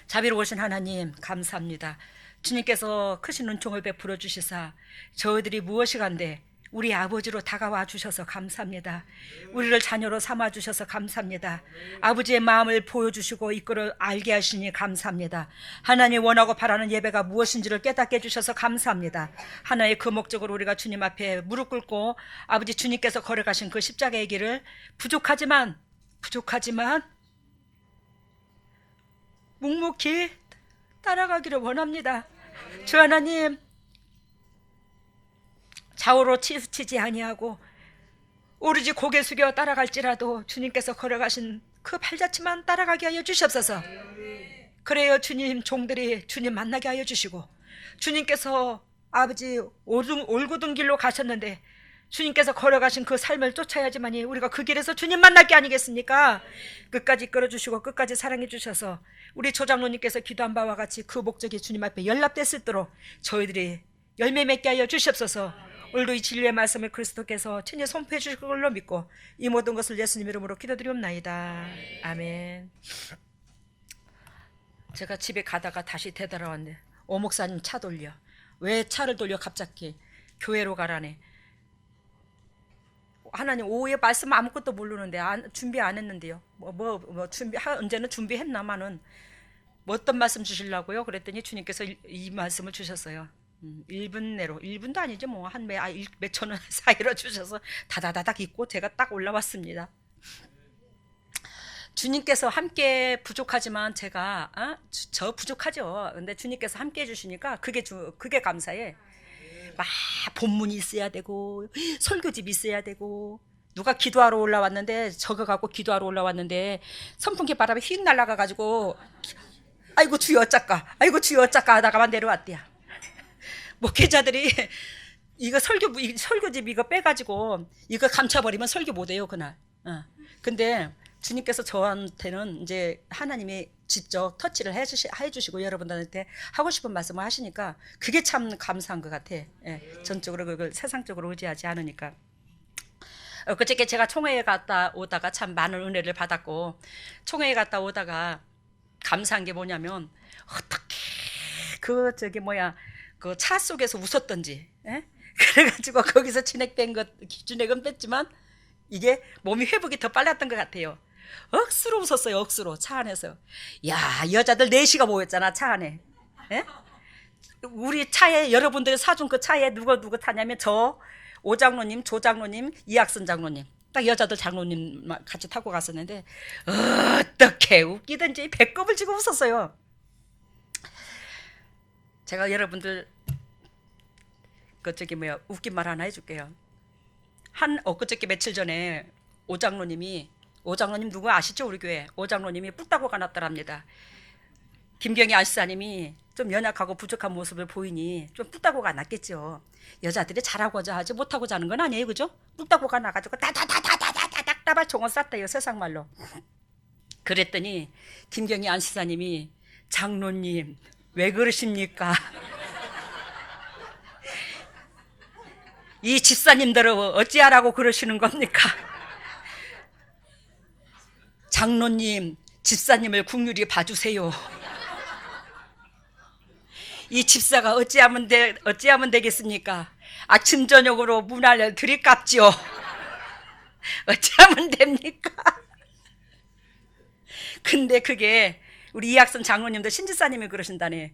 자비로우신 하나님 감사합니다. 주님께서 크신 은총을 베풀어 주시사 저희들이 무엇이간데 우리 아버지로 다가와 주셔서 감사합니다. 우리를 자녀로 삼아 주셔서 감사합니다. 아버지의 마음을 보여주시고 이끌어 알게 하시니 감사합니다. 하나님 원하고 바라는 예배가 무엇인지를 깨닫게 해주셔서 감사합니다. 하나의 그 목적으로 우리가 주님 앞에 무릎 꿇고 아버지 주님께서 걸어가신 그 십자가의 길을 부족하지만 묵묵히 따라가기를 원합니다. 주 하나님, 좌우로 치우치지 아니하고 오로지 고개 숙여 따라갈지라도 주님께서 걸어가신 그 발자취만 따라가게 하여 주시옵소서. 그래요, 주님 종들이 주님 만나게 하여 주시고, 주님께서 아버지 올곧은 길로 가셨는데 주님께서 걸어가신 그 삶을 쫓아야지만이 우리가 그 길에서 주님 만날 게 아니겠습니까? 끝까지 이끌어주시고 끝까지 사랑해 주셔서 우리 조장로님께서 기도한 바와 같이 그 목적이 주님 앞에 연락됐을 도록 저희들이 열매 맺게 하여 주시옵소서. 오늘도 이 진리의 말씀을 그리스도께서 친히 선포해 주실 걸로 믿고 이 모든 것을 예수님 이름으로 기도드리옵나이다. 아멘. 제가 집에 가다가 다시 되돌아왔는데 오 목사님 차 돌려. 왜 차를 돌려 갑자기? 교회로 가라네. 하나님 오후에 말씀 아무것도 모르는데 준비 안 했는데요. 언제는 준비했나마는 뭐 어떤 말씀 주시려고요? 그랬더니 주님께서 이 말씀을 주셨어요. 1분 내로, 1분도 아니죠. 뭐 한 몇천 원 사이로 주셔서 다다다닥 있고 제가 딱 올라왔습니다. 주님께서 함께 부족하지만 제가 저 부족하죠. 근데 주님께서 함께 해주시니까 그게 감사해. 막 본문이 있어야 되고 설교집이 있어야 되고 누가 기도하러 올라왔는데 저거 갖고 기도하러 올라왔는데 선풍기 바람에 휙 날아가가지고 아이고 주여 어쩌까 하다가만 내려왔대요. 목회자들이 이거 설교집 이거 빼가지고 이거 감춰버리면 설교 못해요 그날. 근데 주님께서 저한테는 이제 하나님이 직접 터치를 해주시고 여러분들한테 하고 싶은 말씀을 하시니까 그게 참 감사한 것 같아. 전적으로 그걸 세상적으로 의지하지 않으니까. 그저께 제가 총회에 갔다 오다가 참 많은 은혜를 받았고, 총회에 갔다 오다가 감사한 게 뭐냐면 어떻게 그 차 속에서 웃었던지. 그래가지고 거기서 진액은 뺐지만 이게 몸이 회복이 더 빨랐던 것 같아요. 억수로 웃었어요. 억수로 차 안에서. 야, 여자들 4시가 모였잖아 차 안에. 우리 차에 여러분들이 사준 그 차에 누구 타냐면 저 오장로님, 조장로님, 이학선 장로님, 딱 여자들 장로님 같이 타고 갔었는데 어떻게 웃기든지 배꼽을 쥐고 웃었어요. 제가 여러분들 웃긴 말 하나 해줄게요. 엊그저께 며칠 전에 오장로님 누구 아시죠? 우리 교회 오장로님이 뿔따구가 났더랍니다. 김경희 안시사님이 좀 연약하고 부족한 모습을 보이니 좀 뿔따구가 났겠죠. 여자들이 잘하고자 하지 못하고자 하는 건 아니에요, 그죠? 뿔따구가 나가지고 따다다다다다닥 따발총을 쐈대요, 세상 말로. 그랬더니 김경희 안시사님이 장로님 왜 그러십니까? 이 집사님들은 어찌하라고 그러시는 겁니까? 장로님, 집사님을 국률이 봐주세요. 이 집사가 어찌하면 되겠습니까? 아침 저녁으로 문화를 들이깝지요. 어찌하면 됩니까? 근데 그게 우리 이학선 장로님도 신집사님이 그러신다네.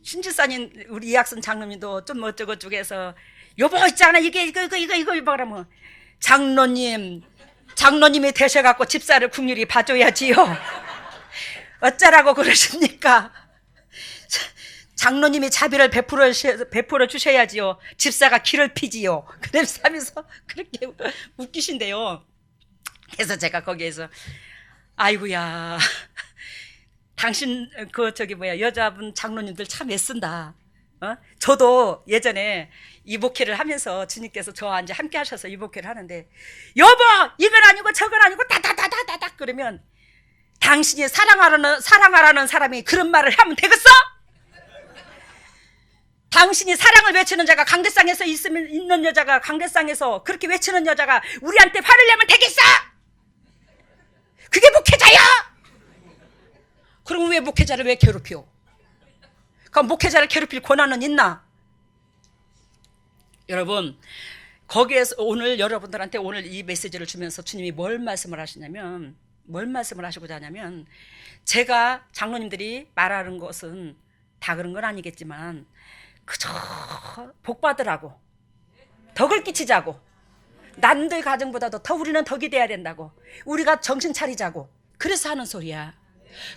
신집사님 우리 이학선 장로님도 좀 어쩌고 저쩌고해서 여보 있잖아 이거 그러면 장로님이 되셔갖고 집사를 국률이 봐줘야지요. 어쩌라고 그러십니까? 장로님이 자비를 베풀어 주셔야지요. 집사가 기를 피지요. 그래서 그렇게 웃기신데요. 그래서 제가 거기에서 아이고야 당신 여자분 장로님들 참 애쓴다. 저도 예전에 이 목회를 하면서 주님께서 저와 이제 함께 하셔서 이 목회를 하는데 여보 이건 아니고 저건 아니고 다다다다다닥 그러면 당신이 사랑하라는 사람이 그런 말을 하면 되겠어? 당신이 사랑을 외치는 자가 강대상에서 있는 여자가 강대상에서 그렇게 외치는 여자가 우리한테 화를 내면 되겠어? 그게 목회자야? 그럼 왜 목회자를 왜 괴롭혀? 그럼 목회자를 괴롭힐 권한은 있나? 여러분, 거기에서 오늘 여러분들한테 오늘 이 메시지를 주면서 주님이 뭘 말씀을 하시냐면, 뭘 말씀을 하시고자 하냐면, 제가 장로님들이 말하는 것은 다 그런 건 아니겠지만 그저 복 받으라고, 덕을 끼치자고, 남들 가정보다도 더 우리는 덕이 돼야 된다고, 우리가 정신 차리자고, 그래서 하는 소리야.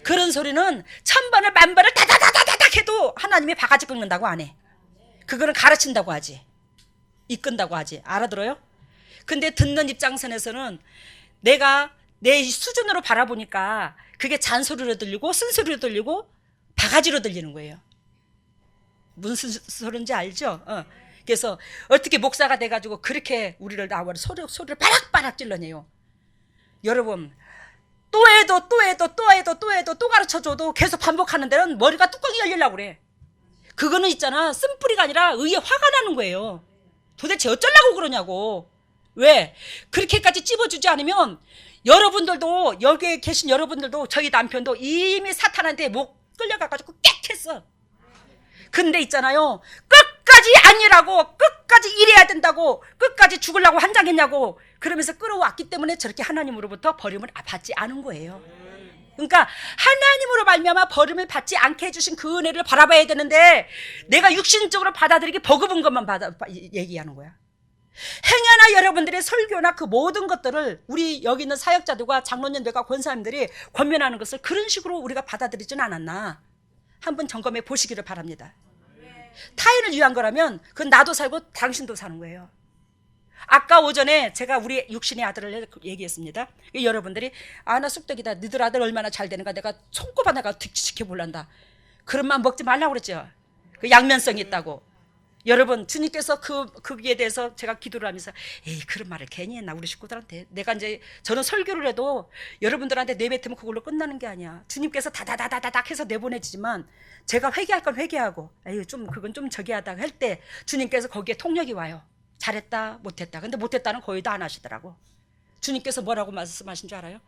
그런 소리는 천번을 만번을 다다다다닥 해도 하나님이 바가지 긁는다고 안 해. 그거는 가르친다고 하지, 이끈다고 하지. 알아들어요? 근데 듣는 입장선에서는 내가 내 수준으로 바라보니까 그게 잔소리로 들리고 쓴소리로 들리고 바가지로 들리는 거예요. 무슨 소리인지 알죠? 그래서 어떻게 목사가 돼가지고 그렇게 우리를 나와서 소리를 바락바락 찔러내요. 여러분, 또 해도 또 가르쳐줘도 계속 반복하는 데는 머리가 뚜껑이 열리려고 그래. 그거는 있잖아, 쓴뿌리가 아니라 의에 화가 나는 거예요. 도대체 어쩌려고 그러냐고. 왜? 그렇게까지 찝어주지 않으면 여러분들도, 여기에 계신 여러분들도, 저희 남편도 이미 사탄한테 목 끌려가가지고 꽥했어. 근데 있잖아요, 끝까지 아니라고, 끝까지 이래야 된다고, 끝까지 죽으려고 환장했냐고 그러면서 끌어왔기 때문에 저렇게 하나님으로부터 버림을 받지 않은 거예요. 그러니까 하나님으로 말미암아 버림을 받지 않게 해주신 그 은혜를 바라봐야 되는데, 내가 육신적으로 받아들이기 버거운 것만 얘기하는 거야. 행여나 여러분들의 설교나 그 모든 것들을 우리 여기 있는 사역자들과 장로님들과 권사님들이 권면하는 것을 그런 식으로 우리가 받아들이진 않았나, 한번 점검해 보시기를 바랍니다. 타인을 위한 거라면 그건 나도 살고 당신도 사는 거예요. 아까 오전에 제가 우리 육신의 아들을 얘기했습니다. 여러분들이 나 쑥떡이다, 너희들 아들 얼마나 잘 되는가 내가 손꼽아 내가 지켜볼란다, 그런 맘 먹지 말라고 그랬죠. 그 양면성이 있다고. 여러분, 주님께서 그기에 대해서 제가 기도를 하면서, 에이, 그런 말을 괜히 했나 우리 식구들한테. 내가 이제 저는 설교를 해도 여러분들한테 내뱉으면 그걸로 끝나는 게 아니야. 주님께서 다다다다닥 해서 내보내지만 제가 회개할 건 회개하고, 에이, 그건 좀 저기 하다 할 때 주님께서 거기에 통력이 와요. 잘했다 못했다. 근데 못했다는 거의 다 안 하시더라고. 주님께서 뭐라고 말씀하신 줄 알아요?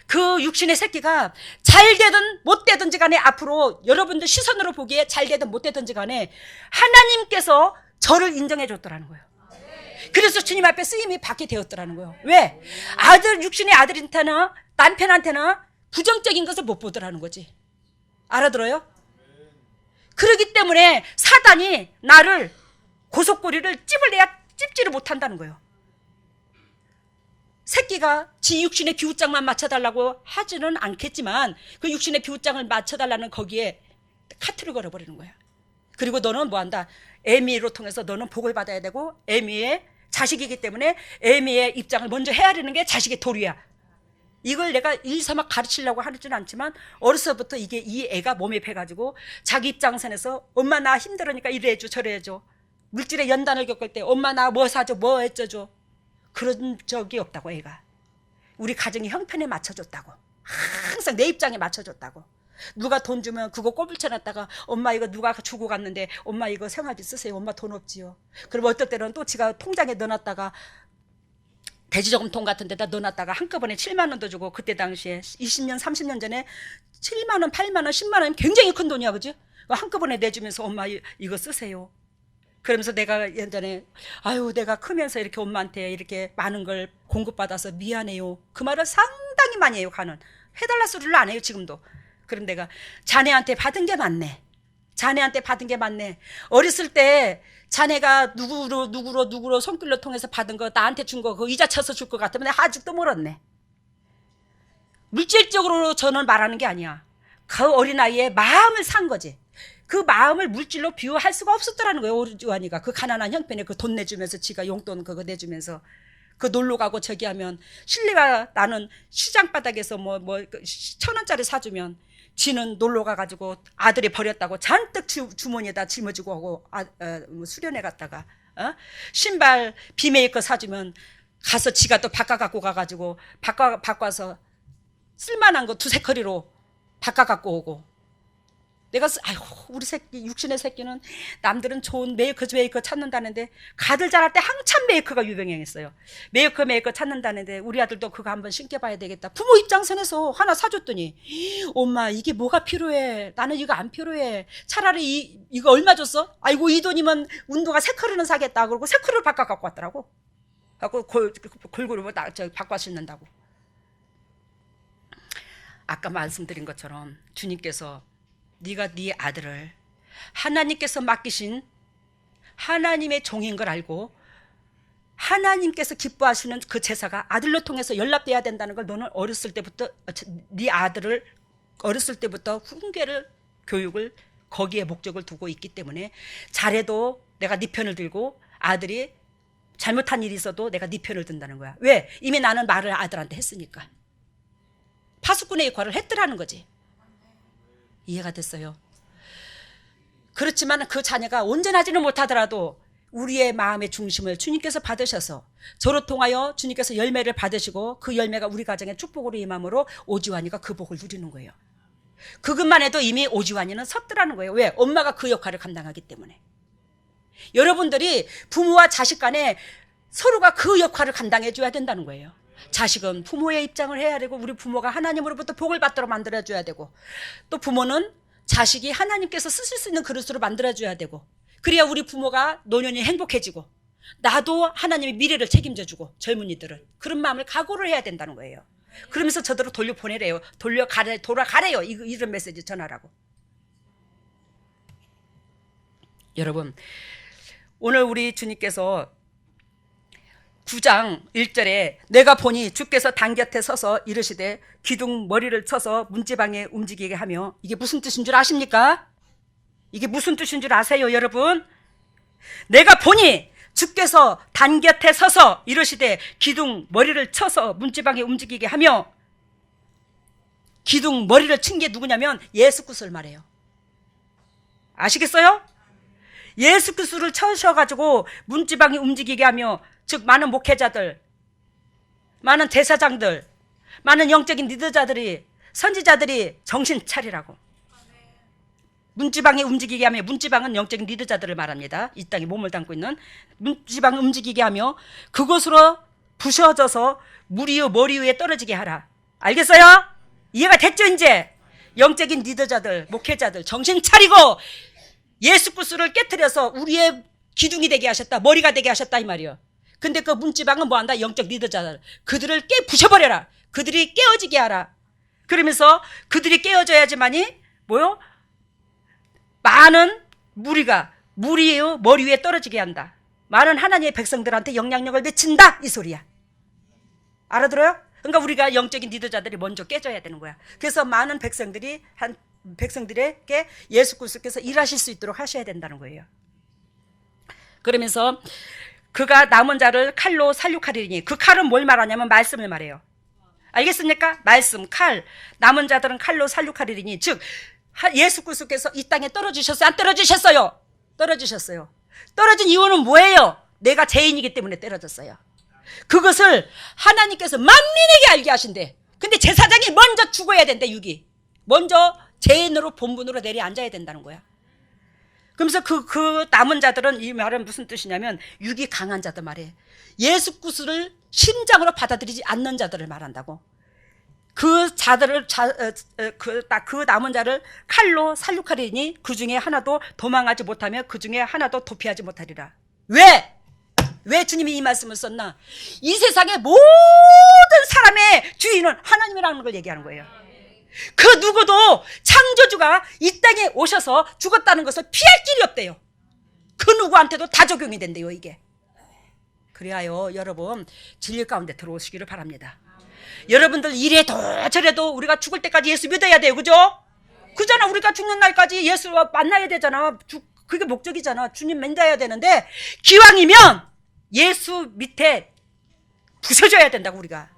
그 육신의 새끼가 잘 되든 못 되든지 간에, 앞으로 여러분들 시선으로 보기에 잘 되든 못 되든지 간에 하나님께서 저를 인정해 줬더라는 거예요. 그래서 주님 앞에 쓰임이 받게 되었더라는 거예요. 왜? 육신의 아들한테나 남편한테나 부정적인 것을 못 보더라는 거지. 알아들어요? 그러기 때문에 사단이 나를, 고속고리를 찝지를 못한다는 거예요. 새끼가 지 육신의 비우장만 맞춰달라고 하지는 않겠지만 그 육신의 비우장을 맞춰달라는 거기에 카트를 걸어버리는 거야. 그리고 너는 뭐한다, 애미로 통해서 너는 복을 받아야 되고, 애미의 자식이기 때문에 애미의 입장을 먼저 헤아리는 게 자식의 도리야. 이걸 내가 일사막 가르치려고 하지는 않지만 어려서부터 이 애가 몸에 배가지고 자기 입장선에서 엄마 나 힘들으니까 이래 해줘 저래 해줘, 물질의 연단을 겪을 때 엄마 나 뭐 사줘 뭐 해줘줘, 그런 적이 없다고. 애가 우리 가정의 형편에 맞춰줬다고, 항상 내 입장에 맞춰줬다고. 누가 돈 주면 그거 꼬불쳐놨다가 엄마 이거 누가 주고 갔는데 엄마 이거 생활비 쓰세요, 엄마 돈 없지요. 그럼 어떨 때는 또 지가 통장에 넣어놨다가 돼지저금통 같은 데다 넣어놨다가 한꺼번에 7만 원도 주고, 그때 당시에 20년 30년 전에 7만 원 8만 원 10만 원 굉장히 큰 돈이야, 그지? 한꺼번에 내주면서 엄마 이거 쓰세요. 그러면서 내가 예전에 내가 크면서 이렇게 엄마한테 이렇게 많은 걸 공급받아서 미안해요, 그 말을 상당히 많이 해요. 해달라 소리를 안 해요 지금도. 그럼 내가 자네한테 받은 게 맞네, 자네한테 받은 게 맞네. 어렸을 때 자네가 누구로 손길로 통해서 받은 거 나한테 준 거 그 이자 쳐서 줄 것 같으면 내가 아직도 멀었네. 물질적으로 저는 말하는 게 아니야. 그 어린아이의 마음을 산 거지. 그 마음을 물질로 비유할 수가 없었더라는 거예요. 오주환이가 그 가난한 형편에 그 돈 내주면서, 지가 용돈 그거 내주면서 그 놀러 가고 저기 하면, 실내가 나는 시장 바닥에서 뭐 1,000원짜리 사주면 지는 놀러 가가지고 아들이 버렸다고 잔뜩 주머니에다 짊어지고 하고 수련회 갔다가 신발 비메이커 사주면 가서 지가 또 바꿔 갖고 가가지고 바꿔서 쓸만한 거 두세 커리로 바꿔 갖고 오고, 내가 아이고 우리 새끼 육신의 새끼는 남들은 좋은 메이커 찾는다는데 가들 자랄 때 한참 메이커가 유명했어요. 메이커 찾는다는데 우리 아들도 그거 한번 신겨봐야 되겠다. 부모 입장선에서 하나 사줬더니 엄마 이게 뭐가 필요해? 나는 이거 안 필요해. 차라리 이거 얼마 줬어? 아이고 이 돈이면 운동화 3컬은 사겠다. 그러고 3컬을 바꿔 갖고 왔더라고. 갖고 골고루 바꿔 신는다고. 아까 말씀드린 것처럼 주님께서 네가 네 아들을 하나님께서 맡기신 하나님의 종인 걸 알고 하나님께서 기뻐하시는 그 제사가 아들로 통해서 연락돼야 된다는 걸 너는 어렸을 때부터 네 아들을 어렸을 때부터 훈계를 교육을 거기에 목적을 두고 있기 때문에 잘해도 내가 네 편을 들고 아들이 잘못한 일이 있어도 내가 네 편을 든다는 거야. 왜? 이미 나는 말을 아들한테 했으니까. 파수꾼의 역할을 했더라는 거지. 이해가 됐어요. 그렇지만 그 자녀가 온전하지는 못하더라도 우리의 마음의 중심을 주님께서 받으셔서 저로 통하여 주님께서 열매를 받으시고 그 열매가 우리 가정의 축복으로 임함으로 오지환이가 그 복을 누리는 거예요. 그것만 해도 이미 오지환이는 섰더라는 거예요. 왜? 엄마가 그 역할을 감당하기 때문에. 여러분들이 부모와 자식 간에 서로가 그 역할을 감당해 줘야 된다는 거예요. 자식은 부모의 입장을 해야 되고 우리 부모가 하나님으로부터 복을 받도록 만들어줘야 되고 또 부모는 자식이 하나님께서 쓰실 수 있는 그릇으로 만들어줘야 되고 그래야 우리 부모가 노년이 행복해지고 나도 하나님의 미래를 책임져주고 젊은이들은 그런 마음을 각오를 해야 된다는 거예요. 그러면서 저대로 돌려보내래요. 돌아가래요. 이런 메시지 전하라고. 여러분 오늘 우리 주님께서 9장 1절에 내가 보니 주께서 단 곁에 서서 이르시되 기둥 머리를 쳐서 문지방에 움직이게 하며 이게 무슨 뜻인 줄 아십니까? 이게 무슨 뜻인 줄 아세요 여러분? 내가 보니 주께서 단 곁에 서서 이르시되 기둥 머리를 쳐서 문지방에 움직이게 하며 기둥 머리를 친 게 누구냐면 예수 그리스도를 말해요. 아시겠어요? 예수 그리스도를 쳐셔가지고 문지방에 움직이게 하며 즉 많은 목회자들, 많은 대사장들, 많은 영적인 리더자들이 선지자들이 정신 차리라고. 문지방에 움직이게 하며 문지방은 영적인 리더자들을 말합니다. 이 땅에 몸을 담고 있는 문지방을 움직이게 하며 그곳으로 부셔져서 물이 머리 위에 떨어지게 하라. 알겠어요? 이해가 됐죠 이제? 영적인 리더자들, 목회자들 정신 차리고 예수 그리스도를 깨트려서 우리의 기둥이 되게 하셨다. 머리가 되게 하셨다 이 말이요. 근데 그 문지방은 뭐한다? 영적 리더자들. 그들을 부셔버려라. 그들이 깨어지게 하라. 그러면서 그들이 깨어져야지만이 뭐요? 많은 무리가 무리의 머리 위에 떨어지게 한다. 많은 하나님의 백성들한테 영향력을 미친다 이 소리야. 알아들어요? 그러니까 우리가 영적인 리더자들이 먼저 깨져야 되는 거야. 그래서 많은 백성들에게 예수 그리스도께서 일하실 수 있도록 하셔야 된다는 거예요. 그러면서 그가 남은 자를 칼로 살육하리니 그 칼은 뭘 말하냐면 말씀을 말해요. 알겠습니까? 말씀, 칼. 남은 자들은 칼로 살육하리니 즉 예수 그리스도께서 이 땅에 떨어지셨어요? 안 떨어지셨어요? 떨어지셨어요. 떨어진 이유는 뭐예요? 내가 죄인이기 때문에 떨어졌어요. 그것을 하나님께서 만민에게 알게 하신대. 근데 제사장이 먼저 죽어야 된대. 육이 먼저 죄인으로 본분으로 내려앉아야 된다는 거야. 그러면서 그 남은 자들은 이 말은 무슨 뜻이냐면 육이 강한 자들 말이에요. 예수 그리스도를 심장으로 받아들이지 않는 자들을 말한다고. 그 자들을 그 남은 자를 칼로 살육하리니 그 중에 하나도 도망하지 못하며 그 중에 하나도 도피하지 못하리라. 왜 주님이 이 말씀을 썼나? 이 세상의 모든 사람의 주인은 하나님이라는 걸 얘기하는 거예요. 그 누구도 창조주가 이 땅에 오셔서 죽었다는 것을 피할 길이 없대요. 그 누구한테도 다 적용이 된대요 이게. 그래야요 여러분 진리 가운데 들어오시기를 바랍니다. 여러분들 이래도 저래도 우리가 죽을 때까지 예수 믿어야 돼요. 그죠? 그잖아. 우리가 죽는 날까지 예수와 만나야 되잖아. 그게 목적이잖아. 주님 만나야 되는데 기왕이면 예수 밑에 부서져야 된다고 우리가.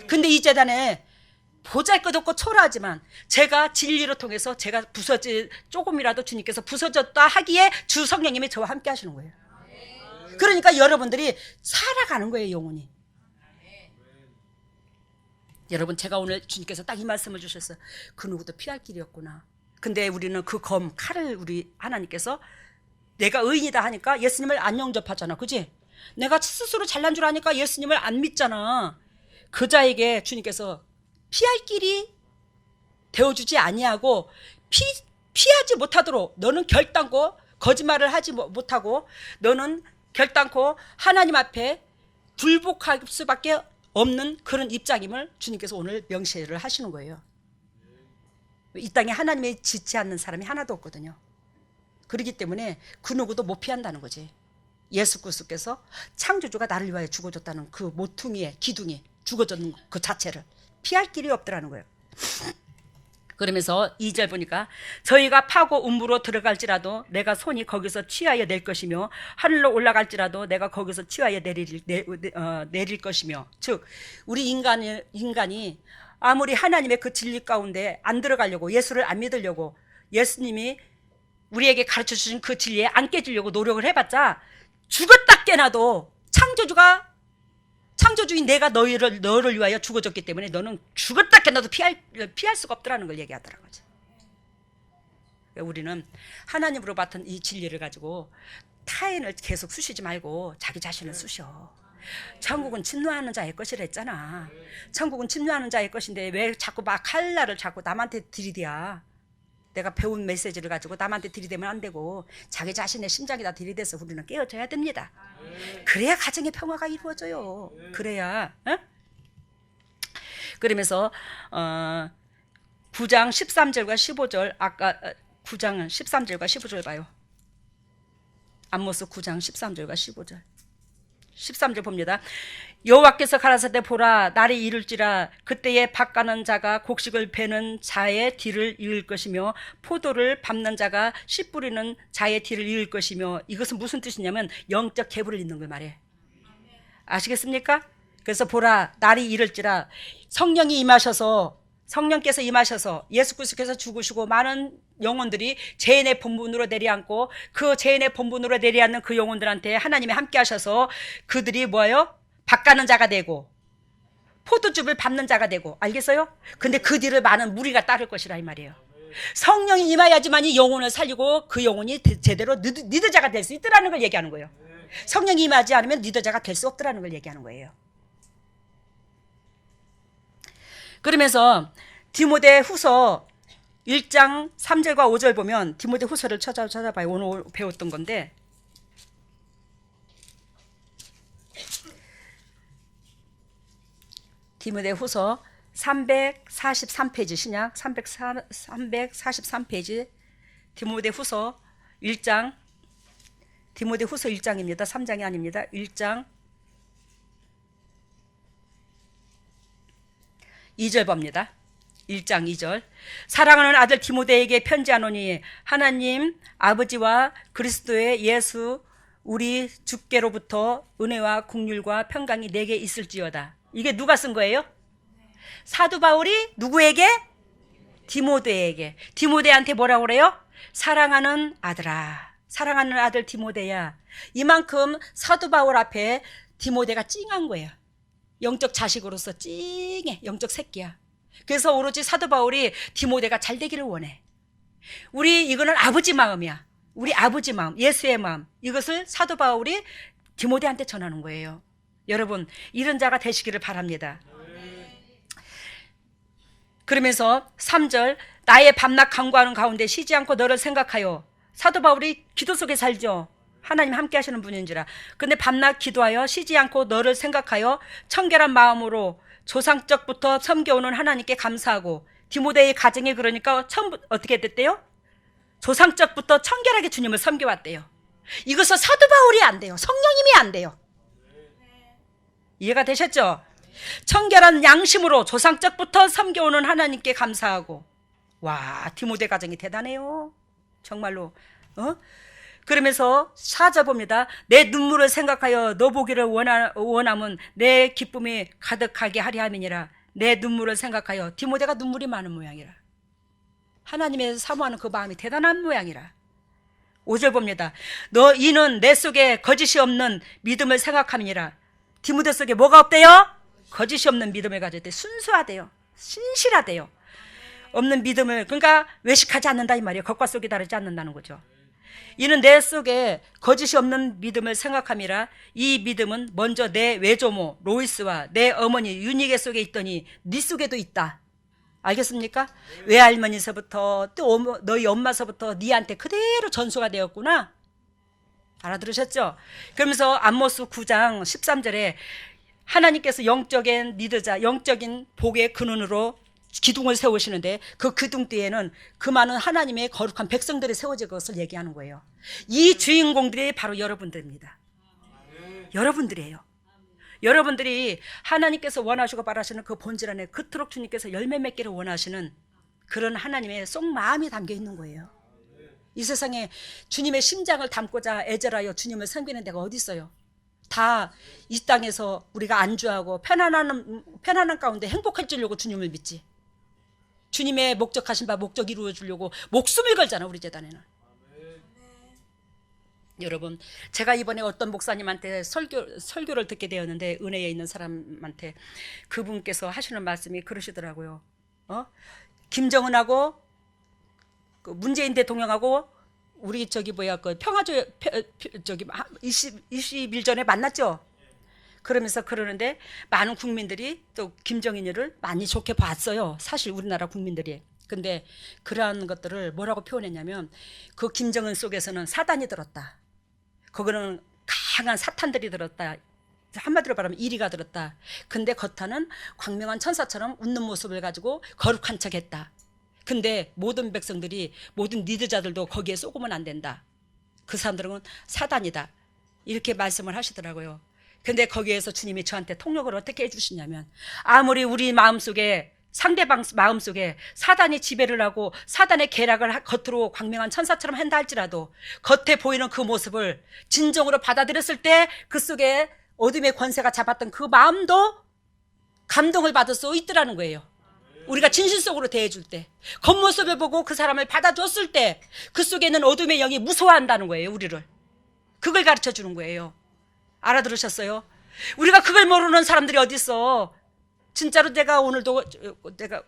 근데 이 재단에 보잘것없고 초라하지만 제가 진리를 통해서 제가 조금이라도 주님께서 부서졌다 하기에 주 성령님이 저와 함께 하시는 거예요. 그러니까 여러분들이 살아가는 거예요 영원히. 여러분 제가 오늘 주님께서 딱 이 말씀을 주셨어요. 그 누구도 피할 길이 없구나. 근데 우리는 그 칼을 우리 하나님께서 내가 의인이다 하니까 예수님을 안 영접하잖아. 그지? 내가 스스로 잘난 줄 아니까 예수님을 안 믿잖아. 그 자에게 주님께서 피할 길이 되어주지 아니하고 피하지 못하도록 너는 결단코 거짓말을 하지 못하고 너는 결단코 하나님 앞에 굴복할 수밖에 없는 그런 입장임을 주님께서 오늘 명시를 하시는 거예요. 이 땅에 하나님이 짓지 않는 사람이 하나도 없거든요. 그렇기 때문에 그 누구도 못 피한다는 거지. 예수 그리스도께서 창조주가 나를 위하여 죽어줬다는 그 모퉁이의 기둥이 죽어졌는 그 자체를 피할 길이 없더라는 거예요. 그러면서 2절 보니까 저희가 파고 음부로 들어갈지라도 내가 손이 거기서 취하여 낼 것이며 하늘로 올라갈지라도 내가 거기서 취하여 내릴 것이며, 즉 우리 인간이 아무리 하나님의 그 진리 가운데 안 들어가려고, 예수를 안 믿으려고, 예수님이 우리에게 가르쳐 주신 그 진리에 안 깨지려고 노력을 해봤자 죽었다 깨나도 창조주인 내가 너를 위하여 죽어졌기 때문에 너는 죽었다 깨나도 피할 수가 없더라는 걸 얘기하더라고요. 우리는 하나님으로 받은 이 진리를 가지고 타인을 계속 쑤시지 말고 자기 자신을 쑤셔. 천국은 진노하는 자의 것이라 했잖아. 천국은 진노하는 자의 것인데 왜 자꾸 막 칼날을 자꾸 남한테 들이대야. 내가 배운 메시지를 가지고 남한테 들이대면 안 되고 자기 자신의 심장에다 들이대서 우리는 깨어져야 됩니다. 그래야 가정의 평화가 이루어져요. 그래야. 그러면서 9장 13절과 15절, 아까 9장 13절과 15절 봐요. 암모스 9장 13절과 15절. 13절 봅니다. 여호와께서 가라사대 보라 날이 이를지라 그때에 밭가는 자가 곡식을 베는 자의 뒤를 이을 것이며 포도를 밟는 자가 씨 뿌리는 자의 뒤를 이을 것이며. 이것은 무슨 뜻이냐면 영적 계보를 잇는 걸 말해. 아시겠습니까? 그래서 보라 날이 이를지라 성령께서 임하셔서 예수 그리스도께서 죽으시고 많은 영혼들이 죄인의 본분으로 내려앉고 그 죄인의 본분으로 내려앉는 그 영혼들한테 하나님이 함께 하셔서 그들이 뭐예요? 밭가는 자가 되고 포도즙을 밟는 자가 되고. 알겠어요? 근데 그 뒤를 많은 무리가 따를 것이라 이 말이에요. 성령이 임하야지만이 영혼을 살리고 그 영혼이 제대로 리더자가 될 수 있더라는 걸 얘기하는 거예요. 성령이 임하지 않으면 리더자가 될 수 없더라는 걸 얘기하는 거예요. 그러면서 디모데 후서 1장 3절과 5절 보면 디모데 후서를 찾아봐요. 오늘 배웠던 건데 디모데 후서 343페이지 신약 343페이지 디모데 후서 1장 디모데 후서 1장입니다. 3장이 아닙니다. 1장 2절 봅니다. 1장 2절 사랑하는 아들 디모데에게 편지하노니 하나님 아버지와 그리스도의 예수 우리 주께로부터 은혜와 긍휼과 평강이 내게 있을지어다. 이게 누가 쓴 거예요? 사도 바울이 누구에게? 디모데에게. 디모데한테 뭐라고 그래요? 사랑하는 아들아, 사랑하는 아들 디모데야. 이만큼 사도 바울 앞에 디모데가 찡한 거예요. 영적 자식으로서 찡해. 영적 새끼야. 그래서 오로지 사도 바울이 디모데가 잘 되기를 원해. 이거는 아버지 마음이야. 우리 아버지 마음, 예수의 마음. 이것을 사도 바울이 디모데한테 전하는 거예요. 여러분, 이런 자가 되시기를 바랍니다. 그러면서 3절 나의 밤낮 간구하는 가운데 쉬지 않고 너를 생각하여. 사도 바울이 기도 속에 살죠. 하나님 함께 하시는 분인지라. 근데 밤낮 기도하여 쉬지 않고 너를 생각하여 청결한 마음으로 조상적부터 섬겨오는 하나님께 감사하고. 디모데의 가정이 그러니까 처음 어떻게 됐대요? 조상적부터 청결하게 주님을 섬겨왔대요. 이것은 사도 바울이 안 돼요. 성령님이 안 돼요. 이해가 되셨죠? 청결한 양심으로 조상적부터 섬겨오는 하나님께 감사하고. 와, 디모데 가정이 대단해요. 정말로. 그러면서 4절 봅니다. 내 눈물을 생각하여 너 보기를 원함은 내 기쁨이 가득하게 하리 함이니라. 내 눈물을 생각하여. 디모데가 눈물이 많은 모양이라. 하나님의 사모하는 그 마음이 대단한 모양이라. 5절 봅니다. 이는 내 속에 거짓이 없는 믿음을 생각함이니라. 디모데 속에 뭐가 없대요? 거짓이 없는 믿음을 가졌대. 순수하대요. 신실하대요. 없는 믿음을, 그러니까 외식하지 않는다 이 말이에요. 겉과 속이 다르지 않는다는 거죠. 이는 내 속에 거짓이 없는 믿음을 생각함이라. 이 믿음은 먼저 내 외조모 로이스와 내 어머니 유니게 속에 있더니 네 속에도 있다. 알겠습니까? 외할머니서부터 또 너희 엄마서부터 네한테 그대로 전수가 되었구나. 알아들으셨죠? 그러면서 아모스 9장 13절에 하나님께서 영적인 리더자, 영적인 복의 근원으로 기둥을 세우시는데 그 기둥 뒤에는 그 많은 하나님의 거룩한 백성들이 세워질 것을 얘기하는 거예요. 이 주인공들이 바로 여러분들입니다. 여러분들이에요. 여러분들이 하나님께서 원하시고 바라시는 그 본질 안에 그토록 주님께서 열매 맺기를 원하시는 그런 하나님의 속 마음이 담겨 있는 거예요. 이 세상에 주님의 심장을 담고자 애절하여 주님을 섬기는 데가 어디 있어요? 다 이 땅에서 우리가 안주하고 편안한 가운데 행복해지려고 주님을 믿지. 주님의 목적하신 바 목적 이루어 주려고 목숨을 걸잖아, 우리 재단에는. 여러분, 제가 이번에 어떤 목사님한테 설교를 듣게 되었는데, 은혜에 있는 사람한테 그분께서 하시는 말씀이 그러시더라고요. 김정은하고 그 문재인 대통령하고 우리 그 평화조 20일 전에 만났죠. 그러면서 그러는데 많은 국민들이 또 김정은이를 많이 좋게 봤어요. 사실 우리나라 국민들이. 근데 그러한 것들을 뭐라고 표현했냐면 그 김정은 속에서는 사단이 들었다. 거기는 강한 사탄들이 들었다. 한마디로 말하면 이리가 들었다. 근데 겉하는 광명한 천사처럼 웃는 모습을 가지고 거룩한 척했다. 근데 모든 백성들이, 모든 리더자들도 거기에 쏘고면 안 된다. 그 사람들은 사단이다. 이렇게 말씀을 하시더라고요. 근데 거기에서 주님이 저한테 통역을 어떻게 해주시냐면, 아무리 우리 마음속에, 상대방 마음속에 사단이 지배를 하고 사단의 계략을 겉으로 광명한 천사처럼 한다 할지라도 겉에 보이는 그 모습을 진정으로 받아들였을 때 그 속에 어둠의 권세가 잡았던 그 마음도 감동을 받을 수 있더라는 거예요. 우리가 진실속으로 대해줄 때, 겉모습을 보고 그 사람을 받아줬을 때 그 속에 있는 어둠의 영이 무서워한다는 거예요. 우리를. 그걸 가르쳐 주는 거예요. 알아들으셨어요? 우리가 그걸 모르는 사람들이 어디 있어. 진짜로 내가 오늘도 내가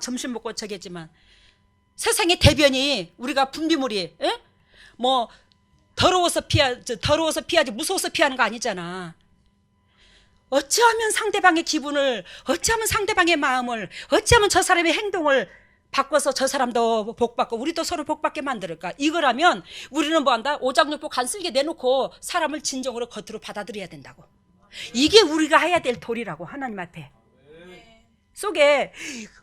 점심 먹고 저기 했지만 세상의 대변이 우리가 분비물이 뭐 더러워서 피하지 무서워서 피하는 거 아니잖아. 어찌하면 상대방의 기분을, 어찌하면 상대방의 마음을, 어찌하면 저 사람의 행동을 바꿔서 저 사람도 복받고 우리도 서로 복받게 만들까? 이거라면 우리는 뭐한다? 오장육부 간슬게 내놓고 사람을 진정으로 겉으로 받아들여야 된다고. 이게 우리가 해야 될 도리라고. 하나님 앞에 속에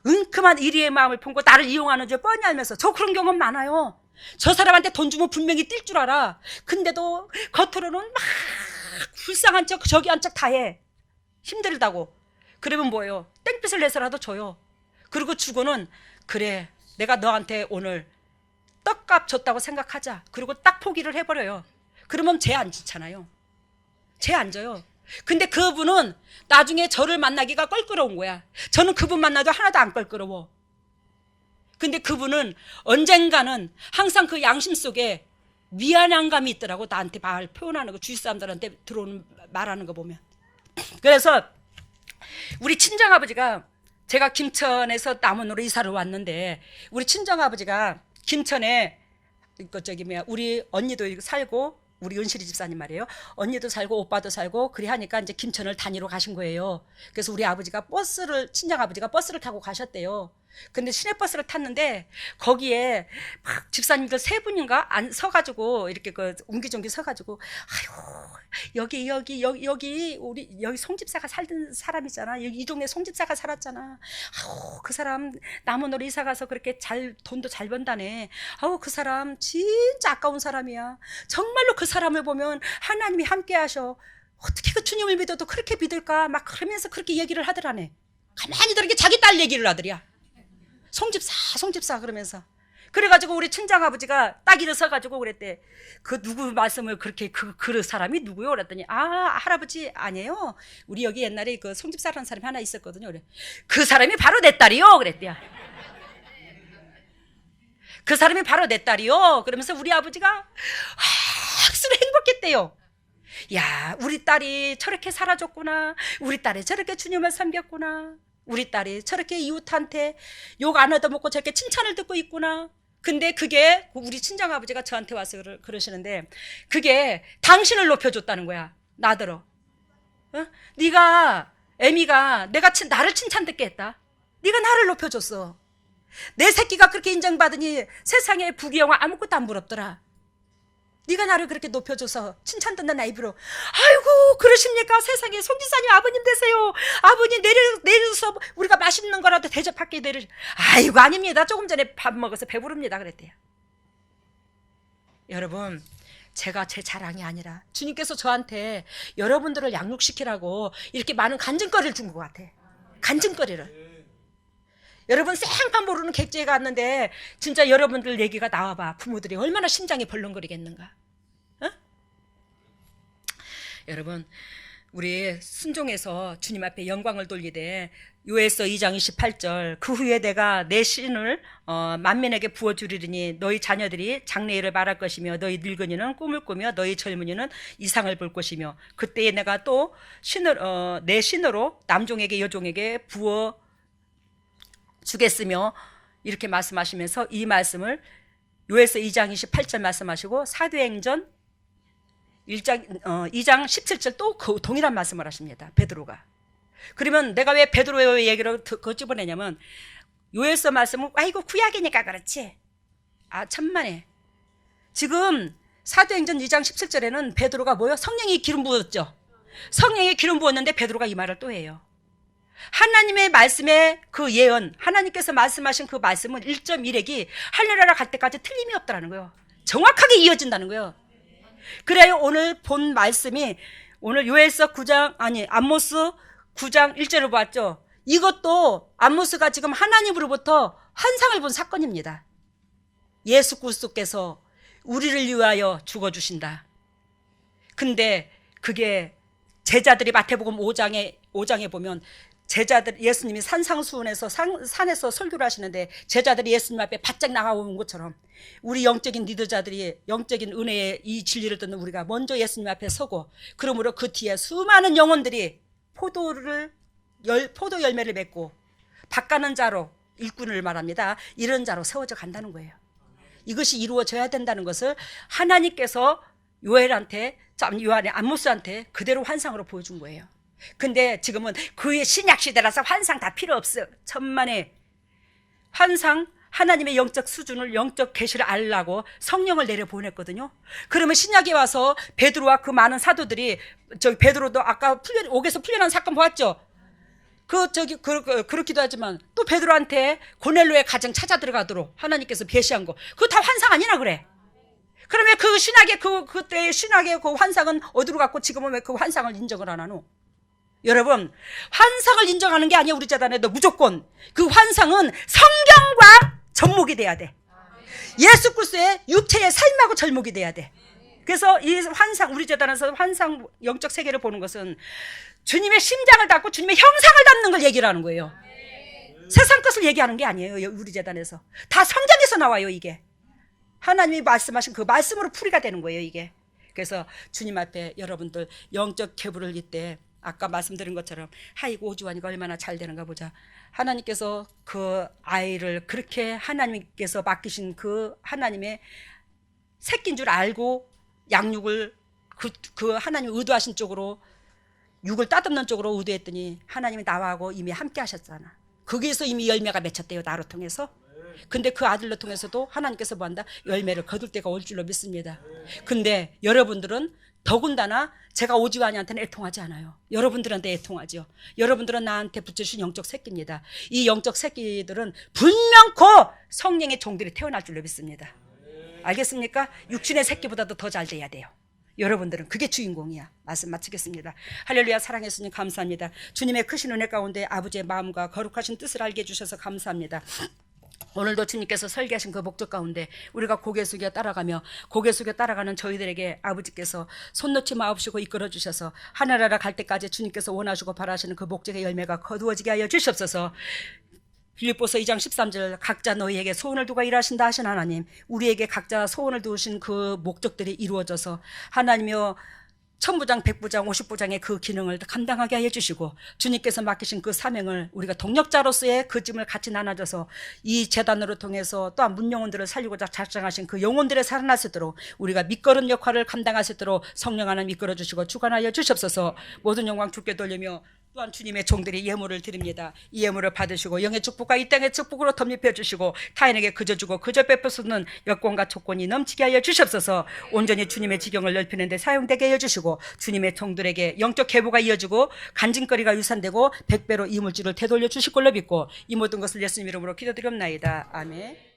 은큼한 이리의 마음을 품고 나를 이용하는 줄 뻔히 알면서, 저 그런 경우는 많아요. 저 사람한테 돈 주면 분명히 뛸 줄 알아. 근데도 겉으로는 막 불쌍한 척 저기 한 척 다 해. 힘들다고. 그러면 뭐예요? 땡빛을 내서라도 줘요. 그리고 주고는, 그래 내가 너한테 오늘 떡값 줬다고 생각하자. 그리고 딱 포기를 해버려요. 그러면 죄 안 지잖아요. 죄 안 져요. 근데 그분은 나중에 저를 만나기가 껄끄러운 거야. 저는 그분 만나도 하나도 안 껄끄러워. 근데 그분은 언젠가는 항상 그 양심 속에 미안한 감이 있더라고. 나한테 말 표현하는 거, 주위 사람들한테 들어오는 말하는 거 보면. 그래서 우리 친정아버지가, 제가 김천에서 남원으로 이사를 왔는데 우리 친정아버지가 김천에 우리 언니도 살고, 우리 은실이 집사님 말이에요. 언니도 살고 오빠도 살고 그래 하니까 이제 김천을 다니러 가신 거예요. 그래서 우리 아버지가 친정아버지가 버스를 타고 가셨대요. 근데 시내버스를 탔는데 거기에 막 집사님들 세 분인가 서가지고 이렇게 옹기종기 서가지고, 아유 여기 우리 여기 송집사가 살던 사람이잖아. 여기 이 동네 송집사가 살았잖아. 아우 그 사람 남원으로 이사 가서 그렇게 돈도 잘 번다네. 아우 그 사람 진짜 아까운 사람이야. 정말로 그 사람을 보면 하나님이 함께하셔. 어떻게 그 주님을 믿어도 그렇게 믿을까? 막 그러면서 그렇게 얘기를 하더라네. 가만히 들으니까 자기 딸 얘기를 하더랴. 송집사 그러면서. 그래가지고 우리 친정아버지가 딱 일어서가지고 그랬대. 그 누구 말씀을 그렇게 그 사람이 누구요? 그랬더니, 할아버지 아니에요. 우리 여기 옛날에 그 송집사라는 사람이 하나 있었거든요. 그래. 그 사람이 바로 내 딸이요. 그랬대요. 그 사람이 바로 내 딸이요. 그러면서 우리 아버지가 확수로 행복했대요. 야, 우리 딸이 저렇게 살아줬구나. 우리 딸이 저렇게 주님을 섬겼구나. 우리 딸이 저렇게 이웃한테 욕 안 얻어먹고 저렇게 칭찬을 듣고 있구나. 근데 그게 우리 친정아버지가 저한테 와서 그러시는데 그게 당신을 높여줬다는 거야. 나더러. 어? 네가 애미가 내가 나를 칭찬 듣게 했다. 네가 나를 높여줬어. 내 새끼가 그렇게 인정받으니 세상에 부귀영화 아무것도 안 부럽더라. 네가 나를 그렇게 높여줘서 칭찬 듣는 나 입으로 아이고 그러십니까? 세상에 송지사님 아버님 되세요. 아버님 내려서 우리가 맛있는 거라도 대접할게 내려. 아이고 아닙니다. 조금 전에 밥 먹어서 배부릅니다 그랬대요. 여러분 제가 제 자랑이 아니라 주님께서 저한테 여러분들을 양육시키라고 이렇게 많은 간증거리를 준 것 같아. 간증거리를. 여러분 생판 모르는 객지에 갔는데 진짜 여러분들 얘기가 나와봐. 부모들이 얼마나 심장이 벌렁거리겠는가. 어? 여러분 우리 순종해서 주님 앞에 영광을 돌리되 요에서 2장 28절 그 후에 내가 내 신을 만민에게 부어주리니 너희 자녀들이 장래일을 말할 것이며 너희 늙은이는 꿈을 꾸며 너희 젊은이는 이상을 볼 것이며 그때에 내가 또 내 신으로 남종에게 여종에게 부어 주겠으며 이렇게 말씀하시면서 이 말씀을 요에서 2장 28절 말씀하시고 사도행전 2장 17절 또 그 동일한 말씀을 하십니다. 베드로가. 그러면 내가 왜 베드로의 얘기를 집어내냐면 요에서 말씀은 아이고 구약이니까 그렇지. 아 천만에. 지금 사도행전 2장 17절에는 베드로가 뭐요? 성령이 기름 부었죠. 성령이 기름 부었는데 베드로가 이 말을 또 해요. 하나님의 말씀의 그 예언, 하나님께서 말씀하신 그 말씀은 1.1핵이 하늘나라 갈 때까지 틀림이 없다라는 거예요. 정확하게 이어진다는 거예요. 그래야 오늘 본 말씀이 오늘 요엘서 9장 암모스 9장 1절을 보았죠. 이것도 암모스가 지금 하나님으로부터 환상을 본 사건입니다. 예수 그리스도께서 우리를 위하여 죽어주신다. 근데 그게 제자들이 마태복음 5장에 보면 제자들 예수님이 산상수훈에서 산에서 설교를 하시는데 제자들이 예수님 앞에 바짝 나가온 것처럼 우리 영적인 리더자들이 영적인 은혜의 이 진리를 듣는 우리가 먼저 예수님 앞에 서고 그러므로 그 뒤에 수많은 영혼들이 포도 열매를 맺고 밭가는 자로 일꾼을 말합니다. 이런 자로 세워져 간다는 거예요. 이것이 이루어져야 된다는 것을 하나님께서 암모스한테 그대로 환상으로 보여준 거예요. 근데 지금은 그의 신약 시대라서 환상 다 필요 없어. 천만의 환상, 하나님의 영적 수준을 영적 계시를 알라고 성령을 내려 보냈거든요. 그러면 신약에 와서 베드로와 그 많은 사도들이 베드로도 아까 옥에서 풀려난 사건 보았죠. 그렇기도 하지만 또 베드로한테 고넬로의 가정 찾아 들어가도록 하나님께서 계시한 거 그거 다 환상 아니나 그래. 그러면 그 신학의 그때의 신학의 그 환상은 어디로 갔고 지금은 왜 그 환상을 인정을 안 하노? 여러분 환상을 인정하는 게 아니야. 우리 재단에도 무조건 그 환상은 성경과 접목이 돼야 돼. 예수 그리스도의 육체의 삶하고 접목이 돼야 돼. 그래서 이 환상 우리 재단에서 환상 영적 세계를 보는 것은 주님의 심장을 닫고 주님의 형상을 닫는 걸 얘기를 하는 거예요. 세상 것을 얘기하는 게 아니에요. 우리 재단에서 다 성경에서 나와요. 이게 하나님이 말씀하신 그 말씀으로 풀이가 되는 거예요. 이게 그래서 주님 앞에 여러분들 영적 계부를 이때 아까 말씀드린 것처럼 아이고 오주환이가 얼마나 잘 되는가 보자. 하나님께서 그 아이를 그렇게 하나님께서 맡기신 그 하나님의 새끼인 줄 알고 양육을 그 하나님 의도하신 쪽으로 육을 따듬는 쪽으로 의도했더니 하나님이 나하고 이미 함께 하셨잖아. 거기에서 이미 열매가 맺혔대요. 나로 통해서. 근데 그 아들로 통해서도 하나님께서 뭐한다? 열매를 거둘 때가 올 줄로 믿습니다. 근데 여러분들은 더군다나 제가 오지환이한테는 애통하지 않아요. 여러분들한테 애통하죠. 여러분들은 나한테 붙여주신 영적 새끼입니다. 이 영적 새끼들은 분명코 성령의 종들이 태어날 줄로 믿습니다. 알겠습니까? 육신의 새끼보다도 더 잘 돼야 돼요. 여러분들은 그게 주인공이야. 말씀 마치겠습니다. 할렐루야. 사랑해 주님 감사합니다. 주님의 크신 은혜 가운데 아버지의 마음과 거룩하신 뜻을 알게 해주셔서 감사합니다. 오늘도 주님께서 설계하신 그 목적 가운데 우리가 고개 숙여 따라가며 고개 숙여 따라가는 저희들에게 아버지께서 손 놓지 마옵시고 이끌어 주셔서 하늘나라 갈 때까지 주님께서 원하시고 바라시는 그 목적의 열매가 거두어지게 하여 주시옵소서. 빌립보서 2장 13절 각자 너희에게 소원을 두고 일하신다 하신 하나님, 우리에게 각자 소원을 두신 그 목적들이 이루어져서 하나님이여 천부장, 백부장, 50부장의 그 기능을 감당하게 하여 주시고 주님께서 맡기신 그 사명을 우리가 동력자로서의 그 짐을 같이 나눠줘서 이 재단으로 통해서 또한 문영혼들을 살리고자 작정하신 그 영혼들의 살아날 수 있도록 우리가 밑거름 역할을 감당할 수 있도록 성령 하나님 이끌어 주시고 주관하여 주시옵소서. 모든 영광 주께 돌리며 또한 주님의 종들이 예물을 드립니다. 이 예물을 받으시고 영의 축복과 이 땅의 축복으로 덧입혀 주시고 타인에게 그저 주고 그저 베푸는 여건과 조건이 넘치게 하여 주시옵소서. 온전히 주님의 지경을 넓히는 데 사용되게 하여 주시고 주님의 종들에게 영적 계보가 이어지고 간증거리가 유산되고 100배로 이 물질을 되돌려 주실 걸로 믿고 이 모든 것을 예수님 이름으로 기도드리옵나이다. 아멘.